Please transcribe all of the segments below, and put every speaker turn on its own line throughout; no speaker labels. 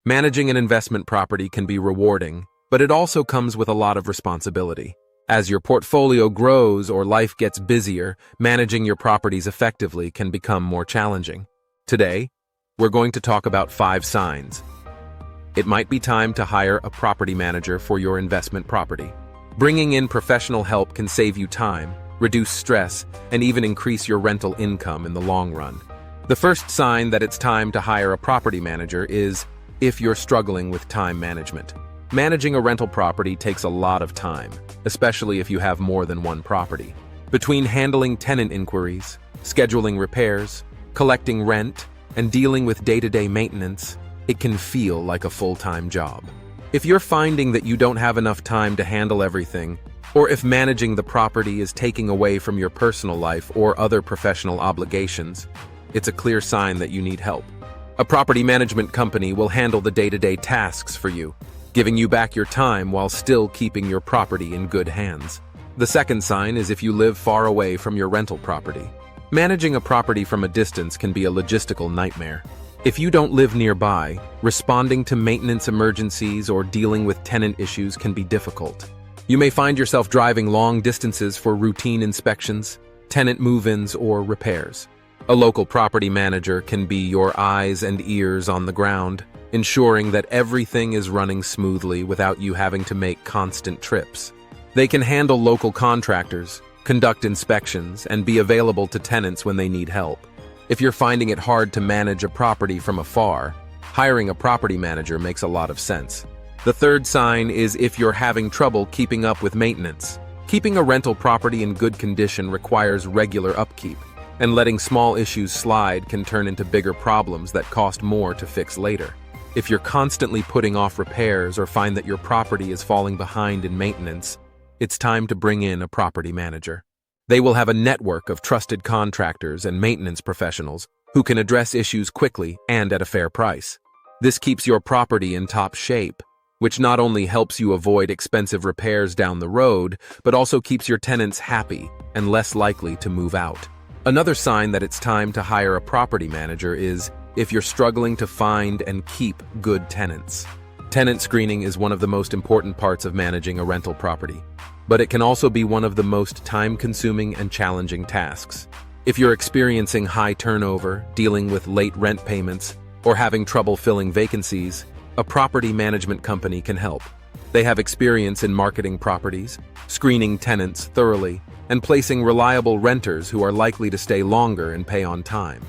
Managing an investment property can be rewarding, but it also comes with a lot of responsibility. As your portfolio grows or life gets busier, managing your properties effectively can become more challenging. Today, we're going to talk about 5 signs. It might be time to hire a property manager for your investment property. Bringing in professional help can save you time, reduce stress, and even increase your rental income in the long run. The first sign that it's time to hire a property manager is if you're struggling with time management. Managing a rental property takes a lot of time, especially if you have more than one property. Between handling tenant inquiries, scheduling repairs, collecting rent, and dealing with day-to-day maintenance, it can feel like a full-time job. If you're finding that you don't have enough time to handle everything, or if managing the property is taking away from your personal life or other professional obligations, it's a clear sign that you need help. A property management company will handle the day-to-day tasks for you, giving you back your time while still keeping your property in good hands. The second sign is if you live far away from your rental property. Managing a property from a distance can be a logistical nightmare. If you don't live nearby, responding to maintenance emergencies or dealing with tenant issues can be difficult. You may find yourself driving long distances for routine inspections, tenant move-ins, or repairs. A local property manager can be your eyes and ears on the ground, ensuring that everything is running smoothly without you having to make constant trips. They can handle local contractors, conduct inspections, and be available to tenants when they need help. If you're finding it hard to manage a property from afar, hiring a property manager makes a lot of sense. The third sign is if you're having trouble keeping up with maintenance. Keeping a rental property in good condition requires regular upkeep, and letting small issues slide can turn into bigger problems that cost more to fix later. If you're constantly putting off repairs or find that your property is falling behind in maintenance, it's time to bring in a property manager. They will have a network of trusted contractors and maintenance professionals who can address issues quickly and at a fair price. This keeps your property in top shape, which not only helps you avoid expensive repairs down the road, but also keeps your tenants happy and less likely to move out. Another sign that it's time to hire a property manager is if you're struggling to find and keep good tenants. Tenant screening is one of the most important parts of managing a rental property, but it can also be one of the most time-consuming and challenging tasks. If you're experiencing high turnover, dealing with late rent payments, or having trouble filling vacancies, a property management company can help. They have experience in marketing properties, screening tenants thoroughly, and placing reliable renters who are likely to stay longer and pay on time.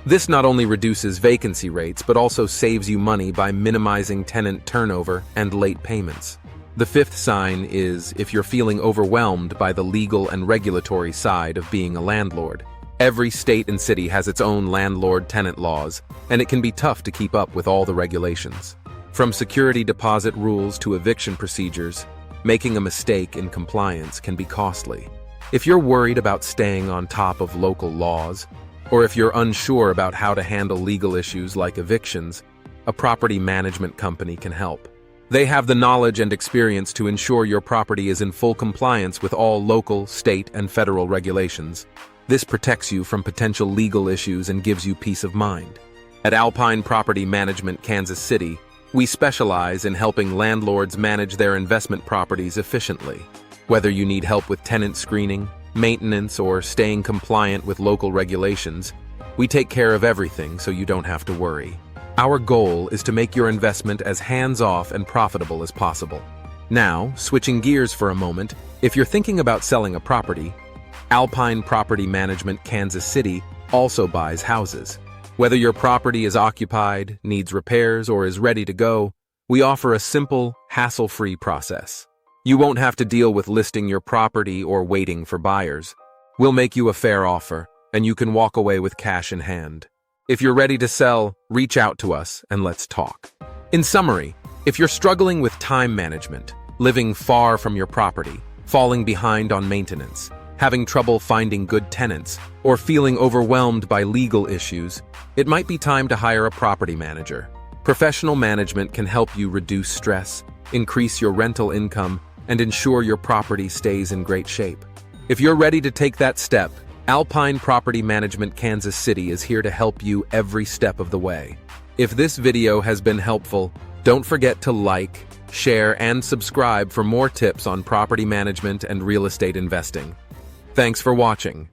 This not only reduces vacancy rates, but also saves you money by minimizing tenant turnover and late payments. The fifth sign is if you're feeling overwhelmed by the legal and regulatory side of being a landlord. Every state and city has its own landlord-tenant laws, and it can be tough to keep up with all the regulations. From security deposit rules to eviction procedures, making a mistake in compliance can be costly. If you're worried about staying on top of local laws, or if you're unsure about how to handle legal issues like evictions, a property management company can help. They have the knowledge and experience to ensure your property is in full compliance with all local, state, and federal regulations. This protects you from potential legal issues and gives you peace of mind. At Alpine Property Management, Kansas City, we specialize in helping landlords manage their investment properties efficiently. Whether you need help with tenant screening, maintenance, or staying compliant with local regulations, we take care of everything so you don't have to worry. Our goal is to make your investment as hands-off and profitable as possible. Now, switching gears for a moment, if you're thinking about selling a property, Alpine Property Management Kansas City also buys houses. Whether your property is occupied, needs repairs, or is ready to go, we offer a simple, hassle-free process. You won't have to deal with listing your property or waiting for buyers. We'll make you a fair offer, and you can walk away with cash in hand. If you're ready to sell, reach out to us and let's talk. In summary, if you're struggling with time management, living far from your property, falling behind on maintenance, having trouble finding good tenants, or feeling overwhelmed by legal issues, it might be time to hire a property manager. Professional management can help you reduce stress, increase your rental income, and ensure your property stays in great shape. If you're ready to take that step, Alpine Property Management Kansas City is here to help you every step of the way. If this video has been helpful, Don't forget to like, share, and subscribe for more tips on property management and real estate investing. Thanks for watching.